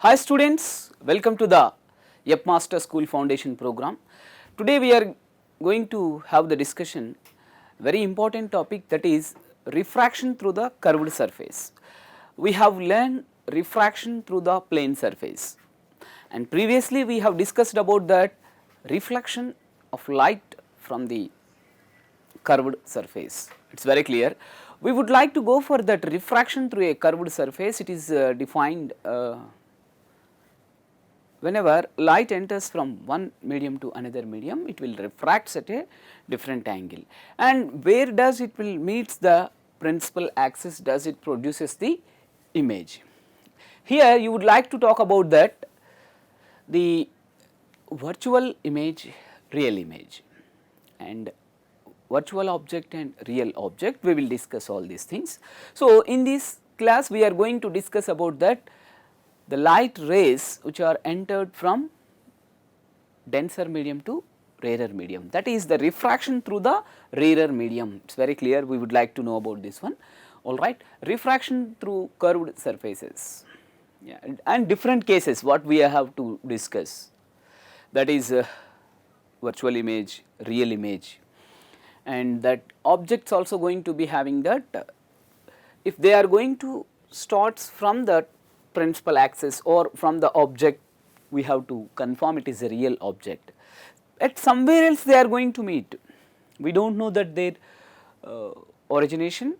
Hi students, welcome to the Master School Foundation program. Today we are going to have the discussion very important topic, that is refraction through the curved surface. We have learned refraction through the plane surface, and previously we have discussed about that reflection of light from the curved surface. It is very clear. We would like to go for that refraction through a curved surface. It is defined whenever light enters from one medium to another medium, it will refract at a different angle, and where does it will meets the principal axis, does it produces the image. Here you would like to talk about that the virtual image, real image, and virtual object and real object. We will discuss all these things. So in this class we are going to discuss about that the light rays which are entered from denser medium to rarer medium, that is the refraction through the rarer medium. It is very clear, we would like to know about this one. Alright, refraction through curved surfaces, yeah, and different cases what we have to discuss, that is virtual image, real image, and that objects also going to be having that if they are going to starts from the principal axis or from the object, we have to confirm it is a real object. At somewhere else they are going to meet, we do not know that their origination.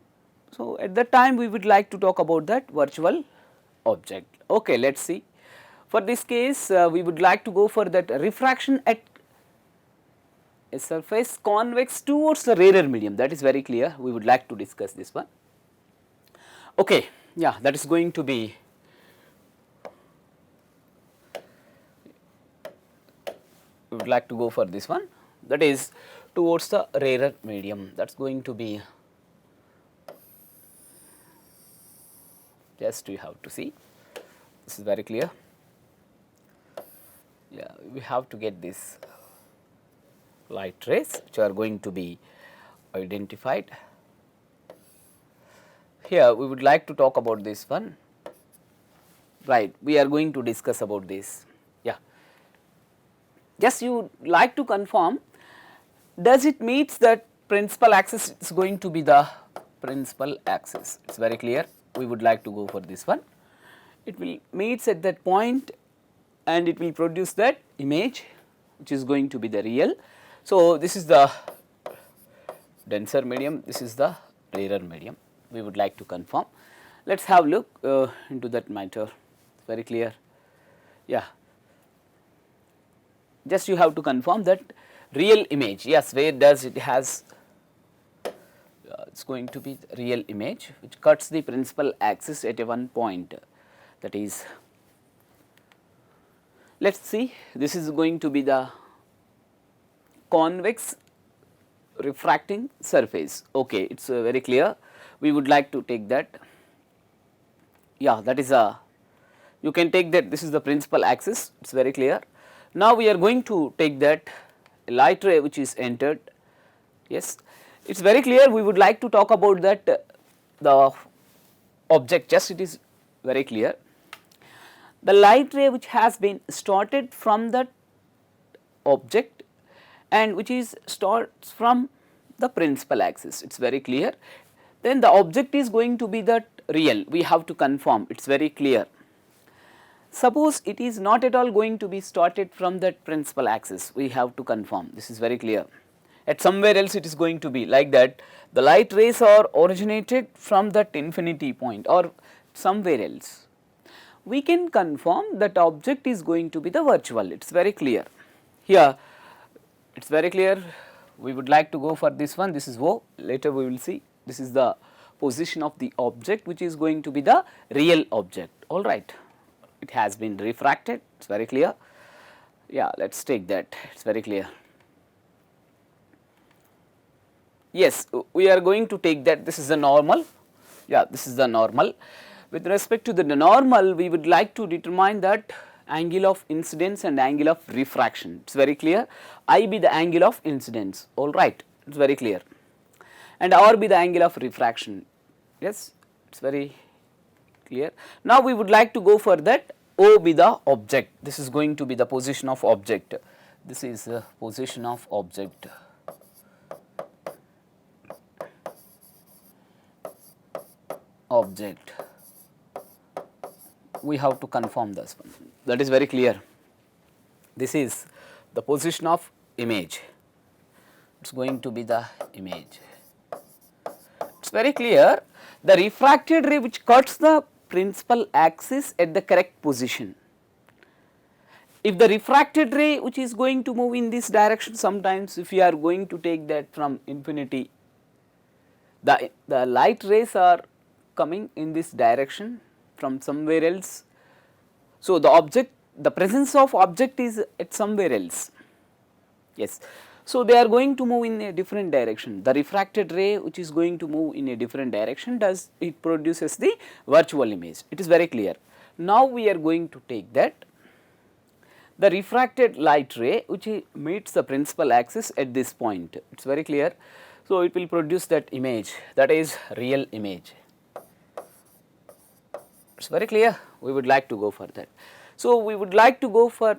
So at that time we would like to talk about that virtual object. Okay, let us see. For this case we would like to go for that refraction at a surface convex towards the rarer medium, that is very clear, we would like to discuss this one. Okay, yeah, that is going to be we would like to go for this one, that is towards the rarer medium, that is going to be, just you have to see, this is very clear. Yeah, we have to get this light rays which are going to be identified. Here we would like to talk about this one, right, we are going to discuss about this. Yeah, just you like to confirm, does it meets that principal axis, it is going to be the principal axis, it is very clear, we would like to go for this one. It will meets at that point and it will produce that image which is going to be the real. So this is the denser medium, this is the rarer medium, we would like to confirm. Let us have a look into that matter, very clear. Yeah, just you have to confirm that real image, yes, where does it has, it is going to be real image which cuts the principal axis at a one point, that is, let us see, this is going to be the convex refracting surface. Okay, it is very clear, we would like to take that. Yeah, that is a, you can take that, this is the principal axis, it is very clear. Now we are going to take that light ray which is entered. Yes, it is very clear, we would like to talk about that the object, just it is very clear, the light ray which has been started from that object and which is starts from the principal axis, it is very clear. Then the object is going to be that real, we have to confirm, it is very clear. Suppose it is not at all going to be started from that principal axis, we have to confirm, this is very clear. At somewhere else it is going to be like that, the light rays are originated from that infinity point or somewhere else. We can confirm that object is going to be the virtual, it is very clear. Here it is very clear, we would like to go for this one, this is O, later we will see, this is the position of the object which is going to be the real object, alright. It has been refracted, it is very clear. Yeah, let us take that, it is very clear. Yes, we are going to take that, this is the normal, yeah, this is the normal. With respect to the normal, we would like to determine that angle of incidence and angle of refraction, it is very clear. I be the angle of incidence, alright, it is very clear, and R be the angle of refraction, yes, it is very clear. Now we would like to go for that O be the object, this is going to be the position of object, this is the position of object. Object, we have to confirm this one, that is very clear. This is the position of image, it is going to be the image. It is very clear, the refracted ray which cuts the principal axis at the correct position. If the refracted ray which is going to move in this direction, sometimes if you are going to take that from infinity, the light rays are coming in this direction from somewhere else. So, the object, the presence of object is at somewhere else, yes. So, they are going to move in a different direction, the refracted ray which is going to move in a different direction, does it produces the virtual image, it is very clear. Now, we are going to take that the refracted light ray which meets the principal axis at this point, it is very clear. So, it will produce that image, that is real image, it is very clear, we would like to go for that. So, we would like to go for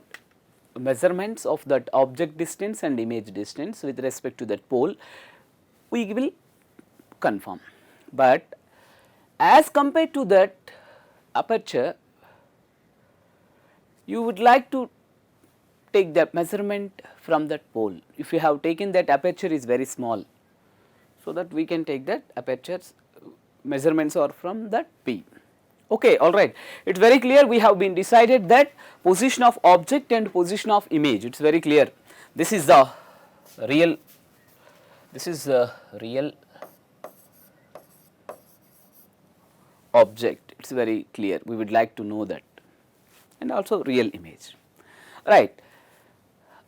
measurements of that object distance and image distance with respect to that pole, we will confirm. But as compared to that aperture, you would like to take the measurement from that pole. If you have taken that aperture is very small, so that we can take that aperture's measurements are from that P. Okay, all right. It is very clear, we have been decided that position of object and position of image, it is very clear. This is the real, object, it is very clear, we would like to know that, and also real image, right.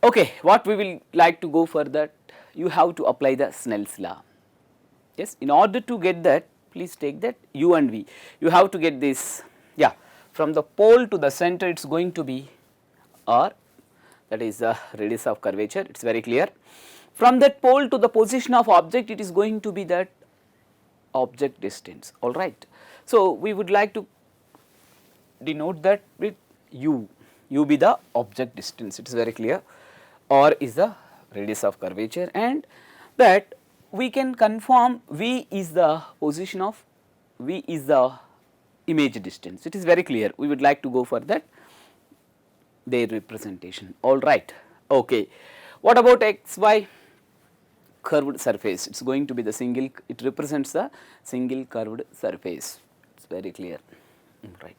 Okay, what we will like to go for that, you have to apply the Snell's law, yes. In order to get that, please take that u and v, you have to get this, yeah, from the pole to the center it is going to be r, that is the radius of curvature, it is very clear. From that pole to the position of object, it is going to be that object distance, all right. So, we would like to denote that with u, u be the object distance, it is very clear, r is the radius of curvature, and that we can confirm v is the position of, v is the image distance, it is very clear, we would like to go for that their representation, all right. Okay. What about xy curved surface, it is going to be the single, it represents the single curved surface, it is very clear, right.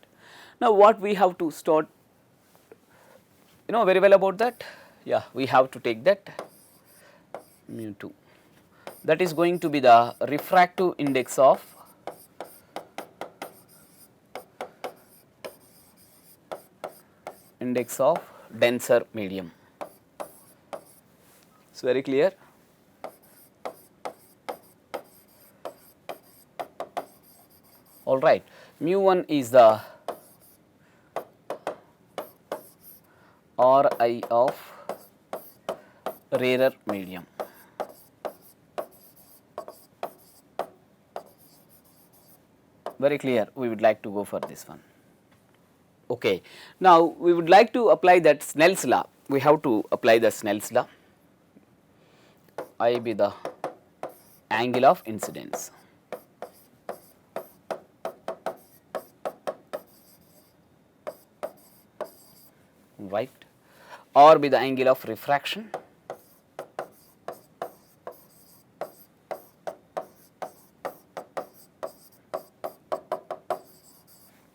Now, what we have to start, you know very well about that, yeah, we have to take that mu2, that is going to be the refractive index of denser medium, it is very clear. All right, mu1 is the Ri of rarer medium. Very clear, we would like to go for this one. Okay. Now, we would like to apply that Snell's law, we have to apply the Snell's law, I be the angle of incidence. Right, or be the angle of refraction,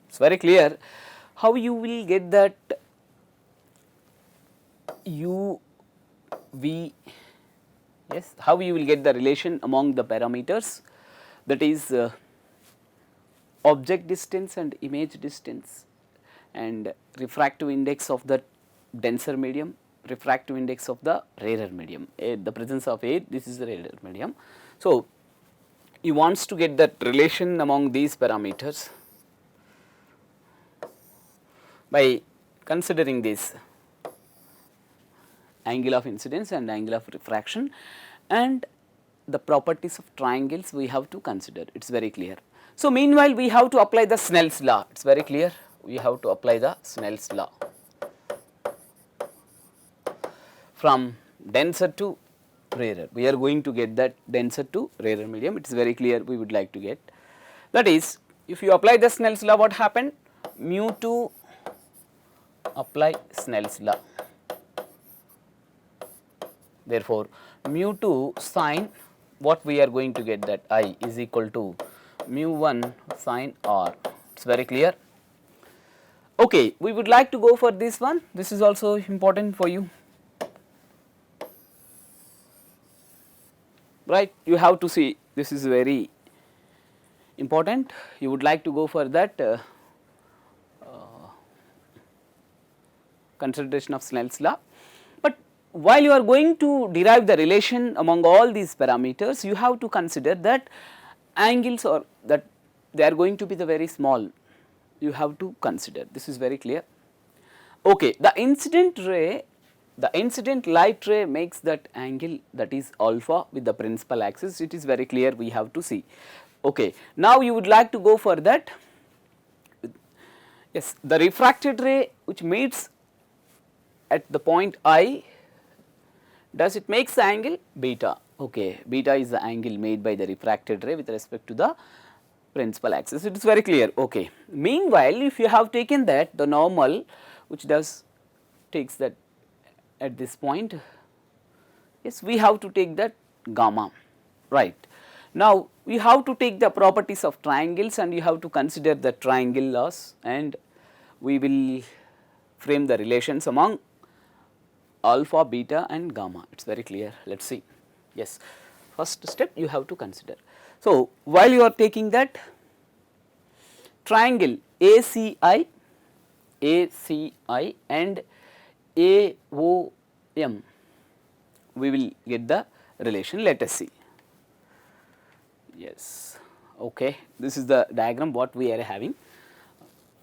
it's very clear. How you will get that u v, yes, how you will get the relation among the parameters, that is object distance and image distance and refractive index of the denser medium, refractive index of the rarer medium, the presence of air, this is the rarer medium. So, you wants to get that relation among these parameters by considering this angle of incidence and angle of refraction, and the properties of triangles we have to consider, it is very clear. So, meanwhile, we have to apply the Snell's law, it is very clear, we have to apply the Snell's law. From denser to rarer, we are going to get that denser to rarer medium. It is very clear we would like to get. That is, if you apply the Snell's law, what happened? Mu 2 apply Snell's law. Therefore, mu 2 sin, what we are going to get, that I is equal to mu 1 sin r. It is very clear. Okay, we would like to go for this one. This is also important for you. Right, you have to see, this is very important. You would like to go for that consideration of Snell's law. But while you are going to derive the relation among all these parameters, you have to consider that angles, or that they are going to be the very small. You have to consider, this is very clear. Okay, the incident light ray makes that angle, that is alpha with the principal axis. It is very clear, we have to see. Okay, now you would like to go for that. Yes, the refracted ray which meets at the point I, does it makes the angle beta? Okay, beta is the angle made by the refracted ray with respect to the principal axis. It is very clear. Okay. Meanwhile, if you have taken that, the normal which does takes that at this point, yes, we have to take that gamma, right. Now, we have to take the properties of triangles, and you have to consider the triangle laws, and we will frame the relations among alpha, beta and gamma. It is very clear. Let us see. Yes, first step you have to consider. So, while you are taking that triangle ACI and AOM, we will get the relation. Let us see. Yes, okay. This is the diagram what we are having.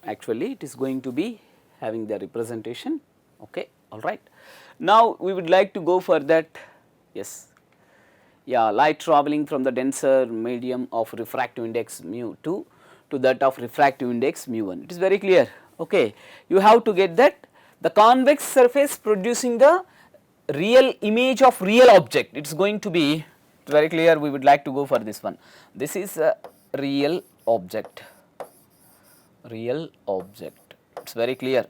Actually, it is going to be having the representation. Okay, all right. Now, we would like to go for that. Yes, yeah, light traveling from the denser medium of refractive index mu 2 to that of refractive index mu 1. It is very clear. Okay, you have to get that the convex surface producing the real image of real object. It is going to be very clear. We would like to go for this one. This is a real object. Real object. It is very clear.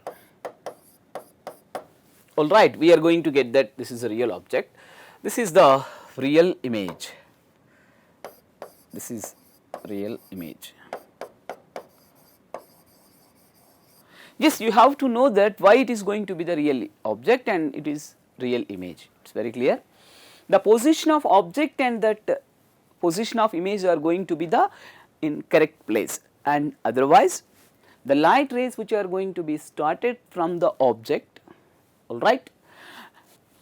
All right, we are going to get that this is a real object. This is the real image. This is real image. Yes, you have to know that why it is going to be the real object and it is real image. It is very clear. The position of object and that position of image are going to be the incorrect place, and otherwise the light rays which are going to be started from the object, all right,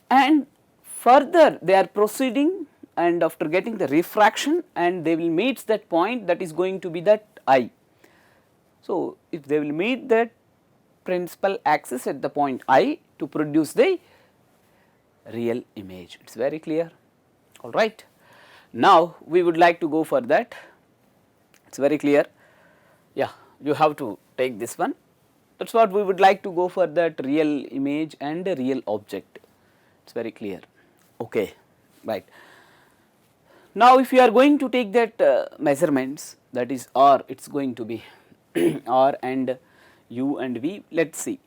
and further they are proceeding, and after getting the refraction, and they will meet that point, that is going to be that I. So, if they will meet that principal axis at the point I to produce the real image. It is very clear. All right. Now, we would like to go for that. It is very clear. Yeah, you have to take this one. That is what we would like to go for, that real image and a real object. It is very clear. Okay, right. Now, if you are going to take that measurements, that is R, it is going to be R and U and V. Let us see.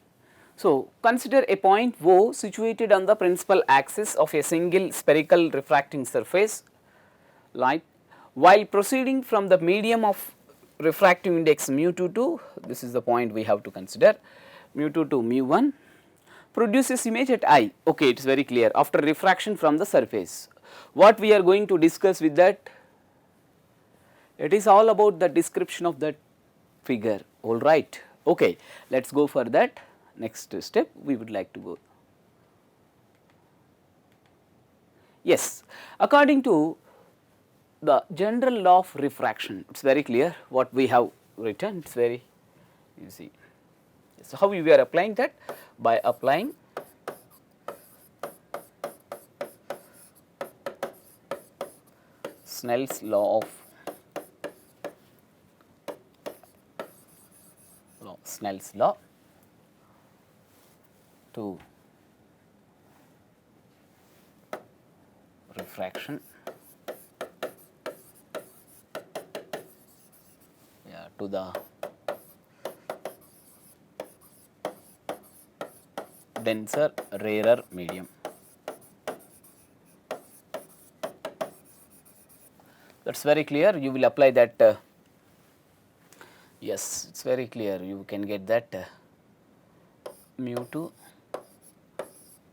So, consider a point O situated on the principal axis of a single spherical refracting surface light, while proceeding from the medium of refractive index mu 2 to, this is the point we have to consider, mu 2 to mu 1, produces image at I. Okay, it is very clear. After refraction from the surface, what we are going to discuss with that? It is all about the description of that figure. All right. Okay, let us go for that. Next step we would like to go. Yes, according to the general law of refraction, it is very clear what we have written. It is very easy. So, how we are applying that? By applying Snell's law. Snell's law to refraction, to the denser, rarer medium. That is very clear. You will apply that. Yes, it is very clear. You can get that mu 2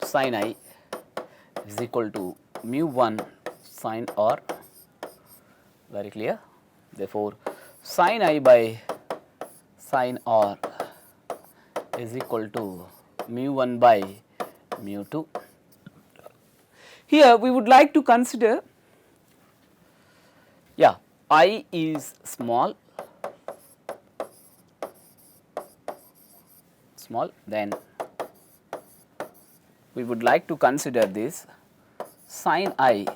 sin I is equal to mu 1 sin R. Very clear. Therefore, sin I by sin R is equal to mu 1 by mu 2. Here we would like to consider, I is small, then we would like to consider this sin I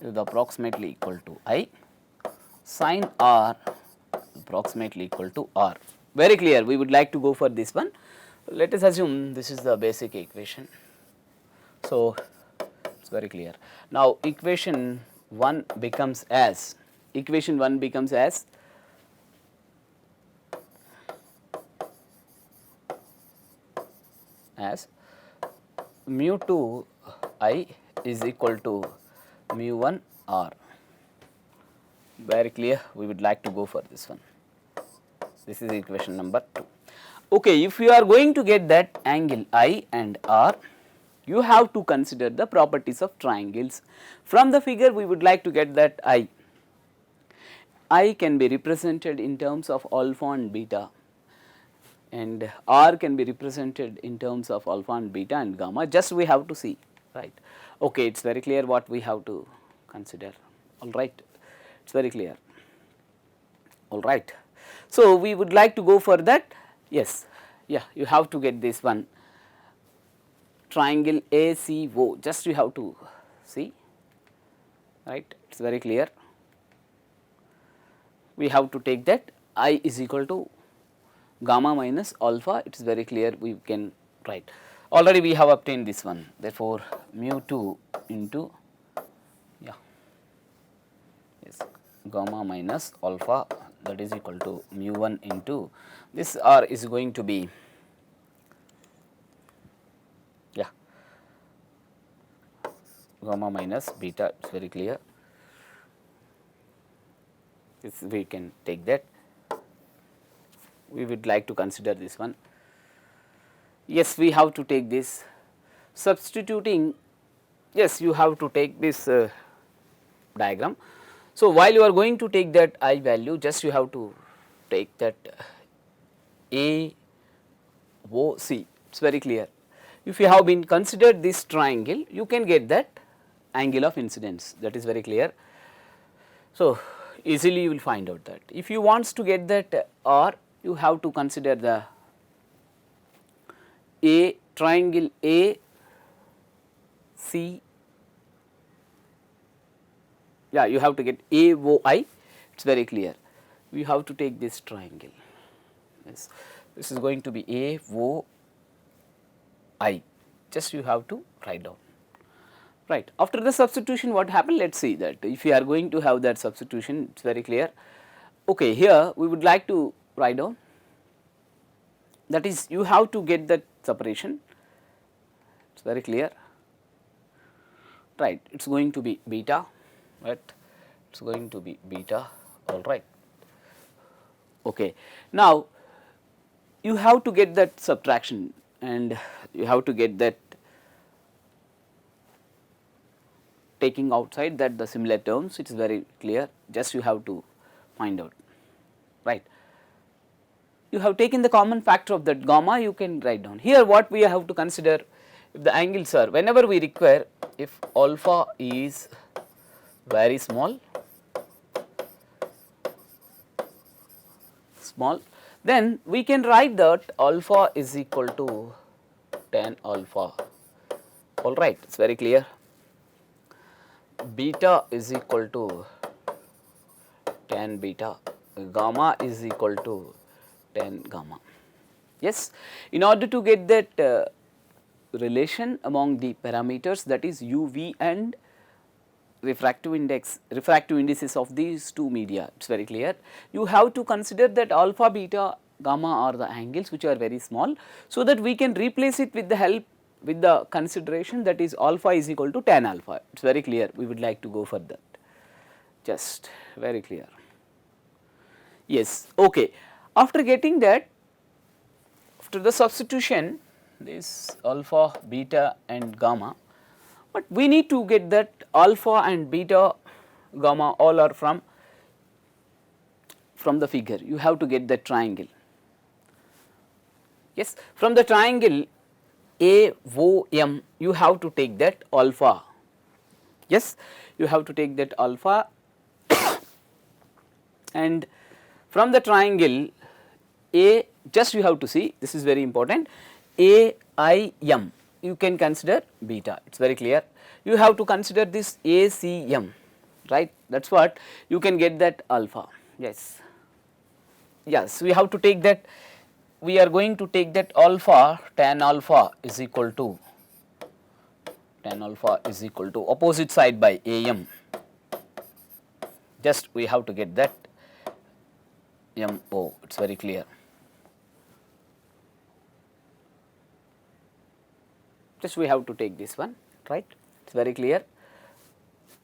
is approximately equal to I, sin R approximately equal to R. Very clear, we would like to go for this one. Let us assume this is the basic equation. So, it is very clear. Now, equation 1 becomes as mu 2 I is equal to mu 1 R. Very clear, we would like to go for this one. This is equation number 2. Okay, if you are going to get that angle I and R, you have to consider the properties of triangles. From the figure we would like to get that I can be represented in terms of alpha and beta, and R can be represented in terms of alpha and beta and gamma. Just we have to see, right. Okay, it is very clear what we have to consider, alright, it is very clear, alright. So, we would like to go for that. Yes, you have to get this one triangle ACO, just you have to see, right, it is very clear. We have to take that I is equal to gamma minus alpha, it is very clear, we can write. Already we have obtained this one, therefore, mu 2 into gamma minus alpha, that is equal to mu 1 into this R is going to be gamma minus beta, it is very clear. This we can take that. We would like to consider this one. Yes, we have to take this. Substituting, yes, you have to take this diagram. So, while you are going to take that I value, just you have to take that AOC, it is very clear. If you have been considered this triangle, you can get that angle of incidence, that is very clear. So, easily you will find out that. If you want to get that R, you have to consider the triangle AC, you have to get AOI, it is very clear. We have to take this triangle, yes, this is going to be AOI, just you have to write down. Right. After the substitution, what happened? Let us see that if you are going to have that substitution, it is very clear. Okay, here we would like to write down, that is you have to get that separation, it is very clear, right, it is going to be beta, right, it is going to be beta, alright. Okay. Now, you have to get that subtraction and you have to get that taking outside that the similar terms, it is very clear, just you have to find out, right. You have taken the common factor of that gamma, you can write down. Here what we have to consider, if the angles are, whenever we require, if alpha is very small, then we can write that alpha is equal to tan alpha, alright, it is very clear. Beta is equal to tan beta, gamma is equal to tan gamma. Yes, in order to get that relation among the parameters, that is UV and refractive indices of these two media, it is very clear. You have to consider that alpha, beta, gamma are the angles which are very small, so that we can replace it with the help with the consideration that is alpha is equal to tan alpha. It is very clear, we would like to go for that, just very clear. Yes, okay. After getting that, after the substitution, this alpha, beta and gamma, but we need to get that alpha and beta, gamma all are from the figure. You have to get that triangle. Yes, from the triangle AOM, you have to take that alpha. Yes, you have to take that alpha and from the triangle A, just you have to see, this is very important, AIM, you can consider beta, it is very clear. You have to consider this ACM, right, that is what you can get that alpha. Yes, yes, we have to take that, we are going to take that alpha, tan alpha is equal to opposite side by AM, just we have to get that MO, it is very clear. Just we have to take this one, right, it is very clear.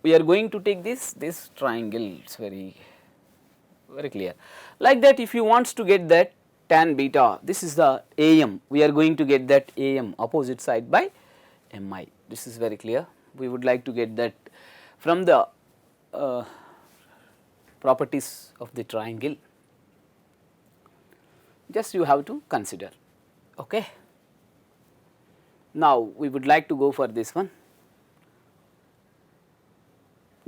We are going to take this triangle, it is very clear. Like that, if you wants to get that tan beta, this is the AM, we are going to get that AM opposite side by MI, this is very clear. We would like to get that from the properties of the triangle, just you have to consider, okay. Now we would like to go for this one,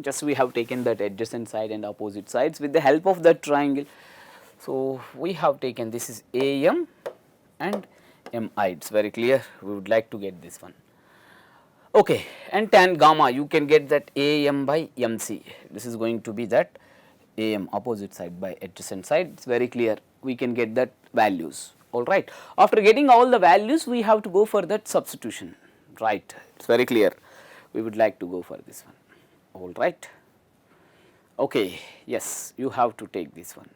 just we have taken that adjacent side and opposite sides with the help of that triangle. So we have taken this is AM and MI, it is very clear, we would like to get this one, okay. And tan gamma, you can get that AM by MC, this is going to be that AM opposite side by adjacent side, it is very clear, we can get that values, alright. After getting all the values, we have to go for that substitution, right, it is very clear, we would like to go for this one, alright. Okay, yes, you have to take this one.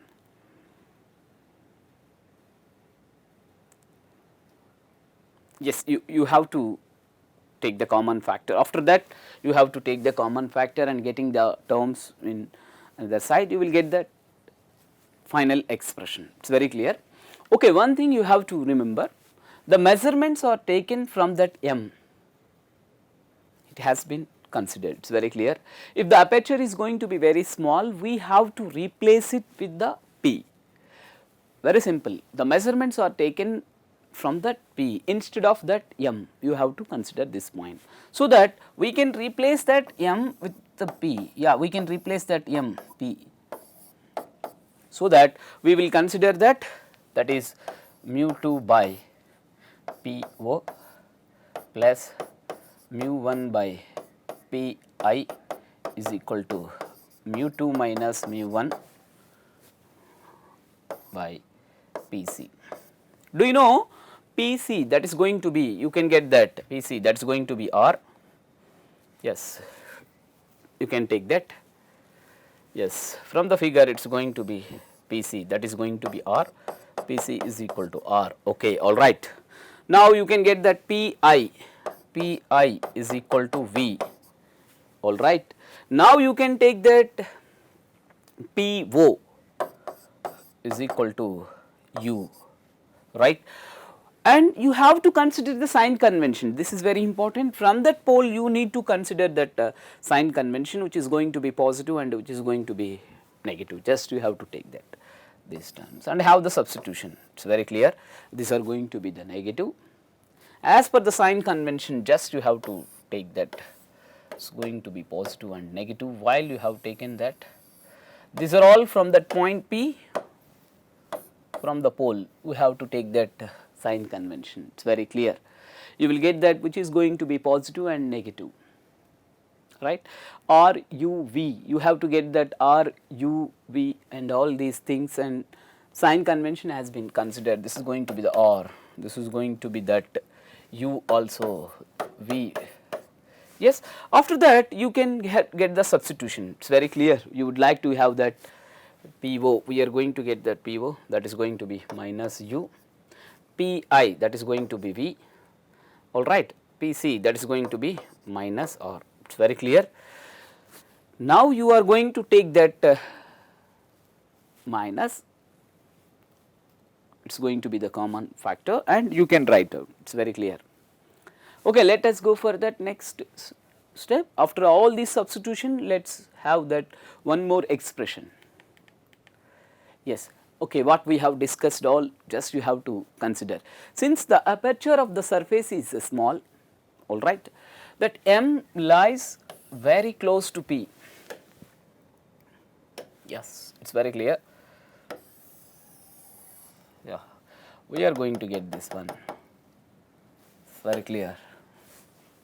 Yes, you have to take the common factor. After that, you have to take the common factor and getting the terms in the side, you will get that final expression. It is very clear. Okay, one thing you have to remember, the measurements are taken from that M, it has been considered, it is very clear. If the aperture is going to be very small, we have to replace it with the P, very simple. The measurements are taken from that P instead of that M, you have to consider this point, so that we can replace that M with the P, yeah, we can replace that M P, so that we will consider that is mu 2 by PO plus mu 1 by PI is equal to mu 2 minus mu 1 by PC. Do you know PC, that is going to be, you can get that PC, that is going to be R, yes, you can take that, yes, from the figure it is going to be PC, that is going to be R, PC is equal to R, okay, alright. Now you can get that PI is equal to V, alright. Now you can take that PO is equal to U, right. And you have to consider the sign convention, this is very important. From that pole you need to consider that sign convention, which is going to be positive and which is going to be negative, just you have to take that these terms and have the substitution, it is very clear, these are going to be the negative. As per the sign convention, just you have to take that, it is going to be positive and negative, while you have taken that, these are all from that point P, from the pole we have to take that sign convention, it is very clear. You will get that which is going to be positive and negative, right. RUV, you have to get that RUV and all these things, and sign convention has been considered. This is going to be the or, this is going to be that u also v. Yes, after that you can get the substitution. It is very clear. You would like to have that PO, we are going to get that PO, that is going to be minus u, PI, that is going to be V, alright, PC, that is going to be minus R. It is very clear. Now you are going to take that minus, it is going to be the common factor, and you can write out. It is very clear. Okay, let us go for that next step. After all this substitution, let us have that one more expression. Yes, okay, what we have discussed all, just you have to consider. Since the aperture of the surface is small, all right, that M lies very close to P. Yes, it is very clear. Yeah, we are going to get this one. It's very clear.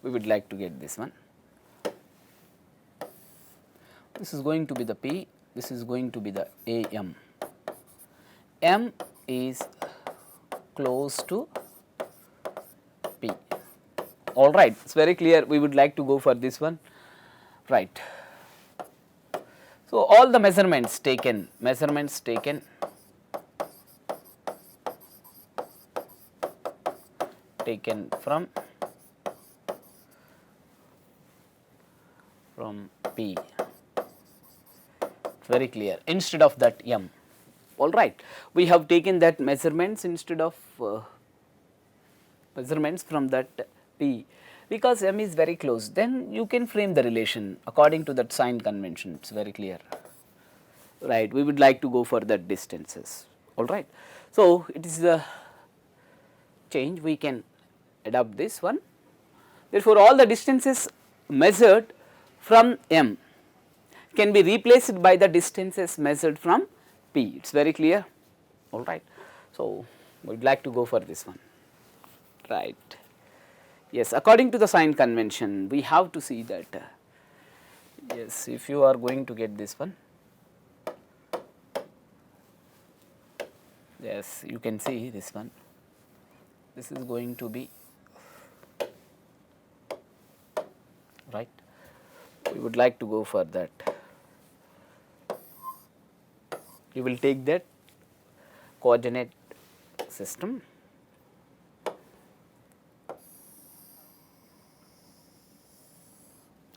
We would like to get this one. This is going to be the P, this is going to be the AM. M is close to P. All right, it's very clear. We would like to go for this one, right. So all the measurements taken from P. It's very clear. Instead of that M. All right, we have taken that measurements instead of measurements from that P, because M is very close. Then you can frame the relation according to that sign convention. It's very clear, right. We would like to go for that distances. All right, so it is the change, we can adopt this one. Therefore, all the distances measured from M can be replaced by the distances measured from P. It is very clear, all right. So, we would like to go for this one, right. Yes, according to the sign convention, we have to see that, yes, if you are going to get this one, yes, you can see this one, this is going to be, right. We would like to go for that. You will take that coordinate system,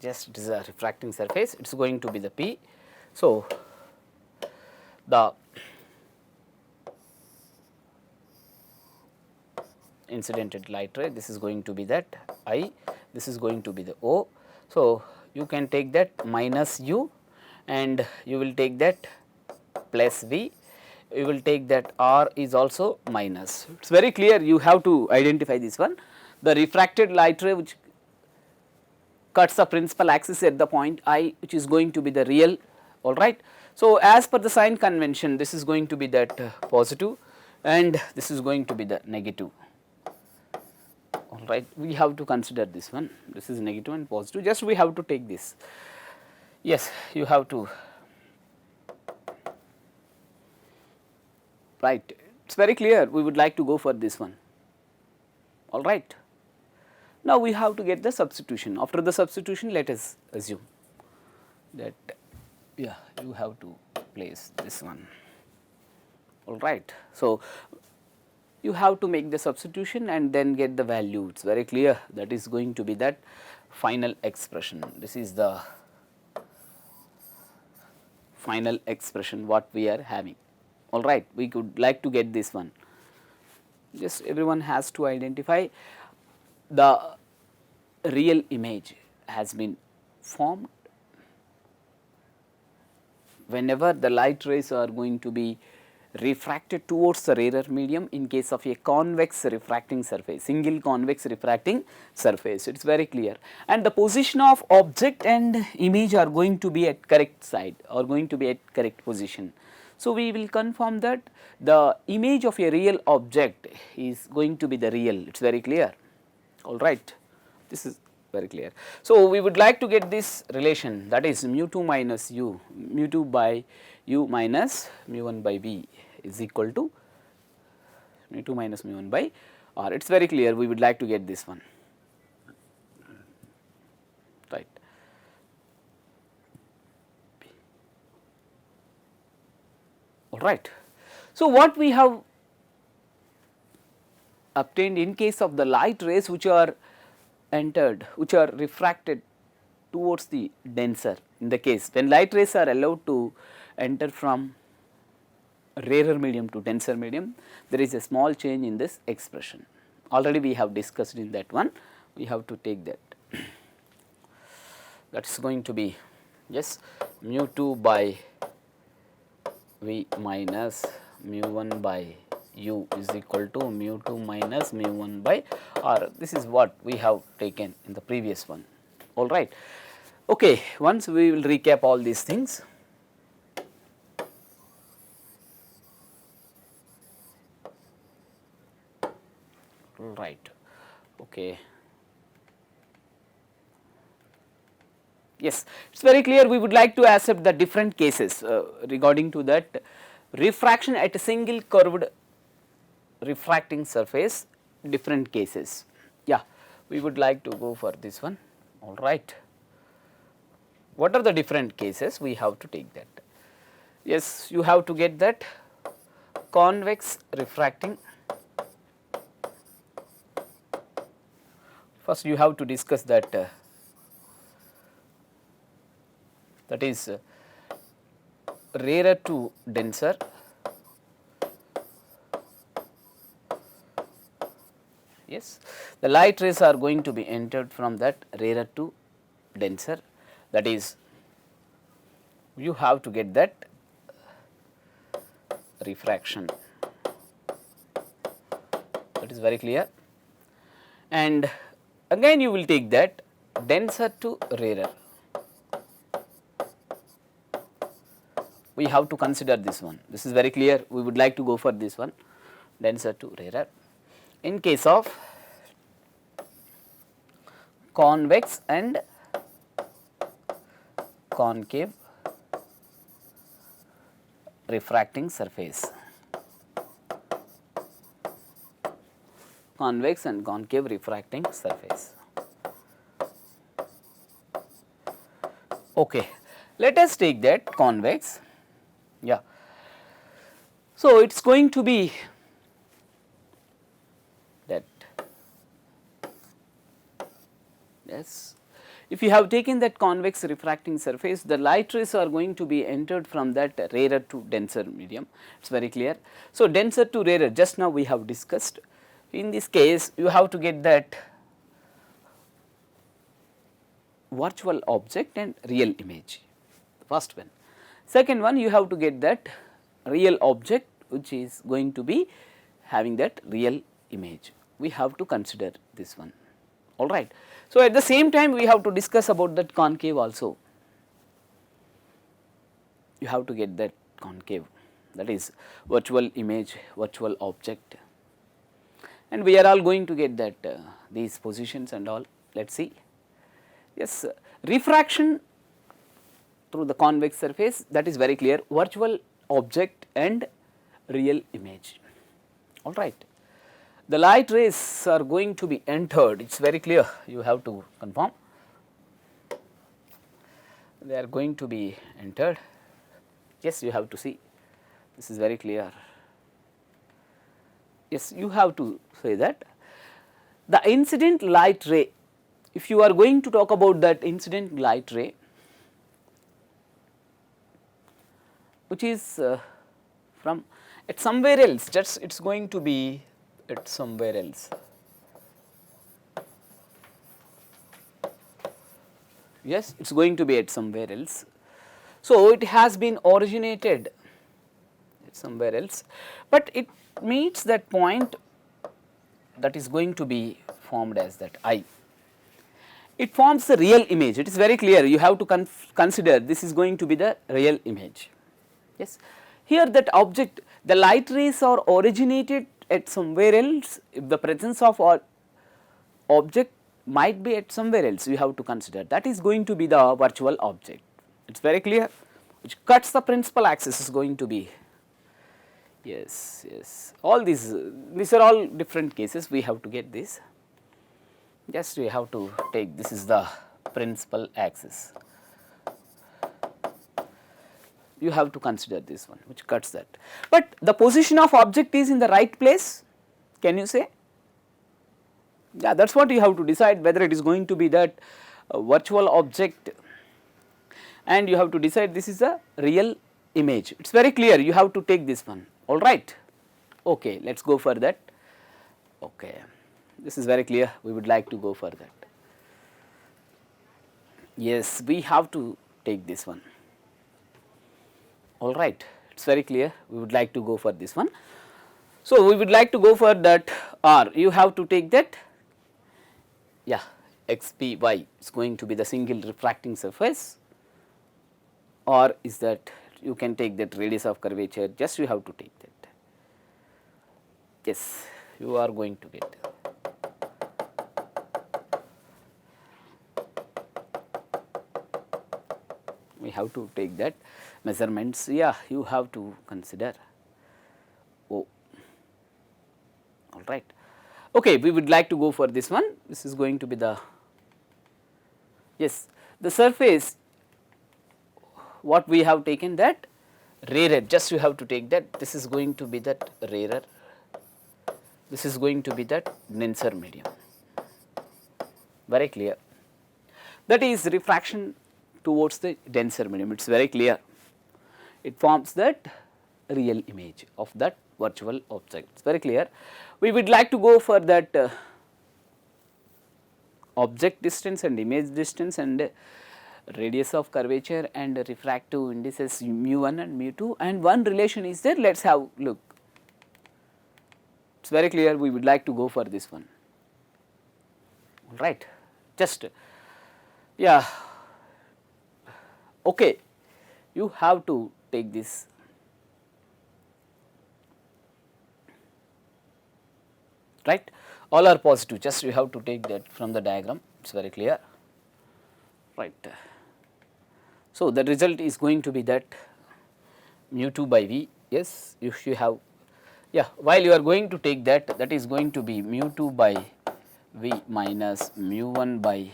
just it is a refracting surface, it is going to be the P. So, the incidented light ray, this is going to be that I, this is going to be the O. So, you can take that minus U and you will take that plus V, you will take that R is also minus. It is very clear, you have to identify this one. The refracted light ray which cuts the principal axis at the point I, which is going to be the real, all right. So, as per the sign convention, this is going to be that positive and this is going to be the negative, all right. We have to consider this one, this is negative and positive, just we have to take this. Yes, you have to, right. It is very clear, we would like to go for this one, all right. Now, we have to get the substitution. After the substitution, let us assume that, yeah, you have to place this one, all right. So, you have to make the substitution and then get the value. It is very clear, that is going to be that final expression. This is the final expression what we are having, all right. We could like to get this one. Just everyone has to identify the real image has been formed whenever the light rays are going to be refracted towards the rarer medium in case of a convex refracting surface, single convex refracting surface. It is very clear, and the position of object and image are going to be at correct side or going to be at correct position. So, we will confirm that the image of a real object is going to be the real. It is very clear, all right. This is very clear. So, we would like to get this relation, that is mu 2 minus u, mu 2 by u minus mu 1 by v is equal to mu 2 minus mu 1 by r. It is very clear, we would like to get this one, right. All right. So, what we have obtained in case of the light rays which are entered, which are refracted towards the denser, in the case when light rays are allowed to enter from rarer medium to denser medium, there is a small change in this expression. Already we have discussed in that one, we have to take that. That is going to be, yes, mu 2 by v minus mu 1 by u is equal to mu 2 minus mu 1 by r. This is what we have taken in the previous one, all right. Okay, once we will recap all these things. Right, okay. Yes, it is very clear, we would like to accept the different cases regarding to that refraction at a single curved refracting surface, different cases. Yeah, we would like to go for this one, all right. What are the different cases? We have to take that. Yes, you have to get that convex refracting. First you have to discuss that that is rarer to denser, yes, the light rays are going to be entered from that rarer to denser, that is you have to get that refraction, that is very clear. And again you will take that denser to rarer, we have to consider this one, this is very clear, we would like to go for this one, denser to rarer. In case of convex and concave refracting surface, convex and concave refracting surface. Okay, let us take that convex. Yeah, so it is going to be that, yes, if you have taken that convex refracting surface, the light rays are going to be entered from that rarer to denser medium, it is very clear. So, denser to rarer, just now we have discussed. In this case you have to get that virtual object and real image, first one. Second one, you have to get that real object which is going to be having that real image, we have to consider this one, all right. So, at the same time we have to discuss about that concave also, you have to get that concave, that is virtual image, virtual object, and we are all going to get that these positions and all, let us see. Yes, refraction through the convex surface, that is very clear, virtual object and real image, all right. The light rays are going to be entered, it is very clear, you have to confirm, they are going to be entered, yes, you have to see, this is very clear, yes, you have to say that the incident light ray, if you are going to talk about that incident light ray, which is from at somewhere else, just it is going to be at somewhere else. Yes, it is going to be at somewhere else. So, it has been originated at somewhere else, but it meets that point that is going to be formed as that I. It forms the real image, it is very clear, you have to consider this is going to be the real image. Yes, here that object, the light rays are originated at somewhere else, if the presence of our object might be at somewhere else, you have to consider that is going to be the virtual object, it is very clear, which cuts the principal axis is going to be, yes, yes, all these are all different cases, we have to get this. Just we have to take, this is the principal axis. You have to consider this one which cuts that. But the position of object is in the right place, can you say? Yeah, that is what you have to decide, whether it is going to be that virtual object, and you have to decide this is a real image. It is very clear, you have to take this one, alright. Okay, let us go for that. Okay, this is very clear, we would like to go for that. Yes, we have to take this one. Alright, it is very clear, we would like to go for this one. So, we would like to go for that R, you have to take that, yeah, XPY is going to be the single refracting surface, or is that you can take that radius of curvature, just you have to take that. Yes, you are going to get. We have to take that measurements, yeah, you have to consider. Oh, all right. Okay, we would like to go for this one. This is going to be the, yes, the surface, what we have taken that rarer, just you have to take that, this is going to be that rarer, this is going to be that denser medium, very clear. That is refraction towards the denser medium, it is very clear. It forms that real image of that virtual object, it is very clear. We would like to go for that object distance and image distance and radius of curvature and refractive indices mu1 and mu2, and one relation is there, let us have look. It is very clear, we would like to go for this one, alright. Just, yeah, okay, you have to take this. Right, all are positive, just you have to take that from the diagram, it is very clear, right. So, the result is going to be that mu2 by V, yes, if you have, yeah, while you are going to take that, that is going to be mu2 by V minus mu1 by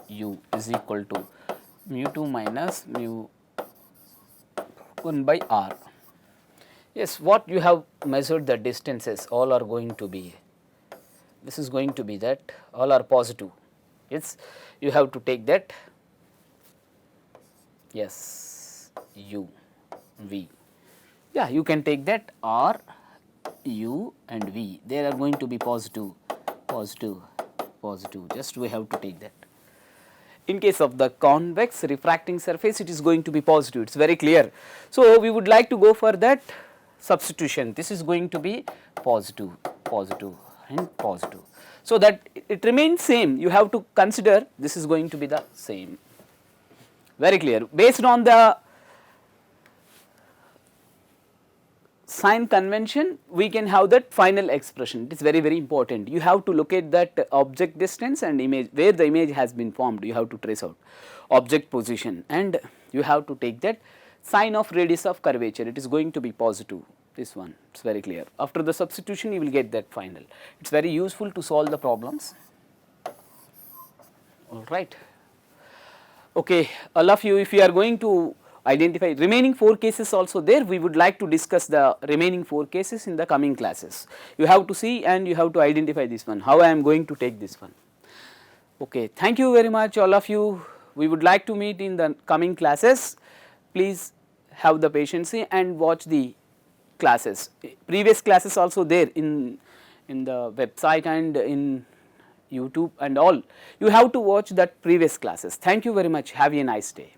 U is equal to mu2 minus mu1 by R. Yes, what you have measured the distances, all are going to be, this is going to be that, all are positive, yes, you have to take that, yes, U, V, yeah, you can take that R, U and V, they are going to be positive, positive, positive, just we have to take that. In case of the convex refracting surface, it is going to be positive, it is very clear. So, we would like to go for that substitution, this is going to be positive, positive and positive. So, that it remains same, you have to consider this is going to be the same, very clear. Based on the sign convention, we can have that final expression, it is very very important. You have to locate that object distance and image, where the image has been formed, you have to trace out object position, and you have to take that sign of radius of curvature, it is going to be positive, this one, it is very clear. After the substitution, you will get that final. It is very useful to solve the problems, alright. Okay, all of you, if you are going to identify remaining 4 cases also there, we would like to discuss the remaining 4 cases in the coming classes. You have to see and you have to identify this one, how I am going to take this one. Okay, thank you very much all of you. We would like to meet in the coming classes. Please have the patience and watch the classes. Previous classes also there in the website and in YouTube and all. You have to watch that previous classes. Thank you very much. Have a nice day.